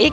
1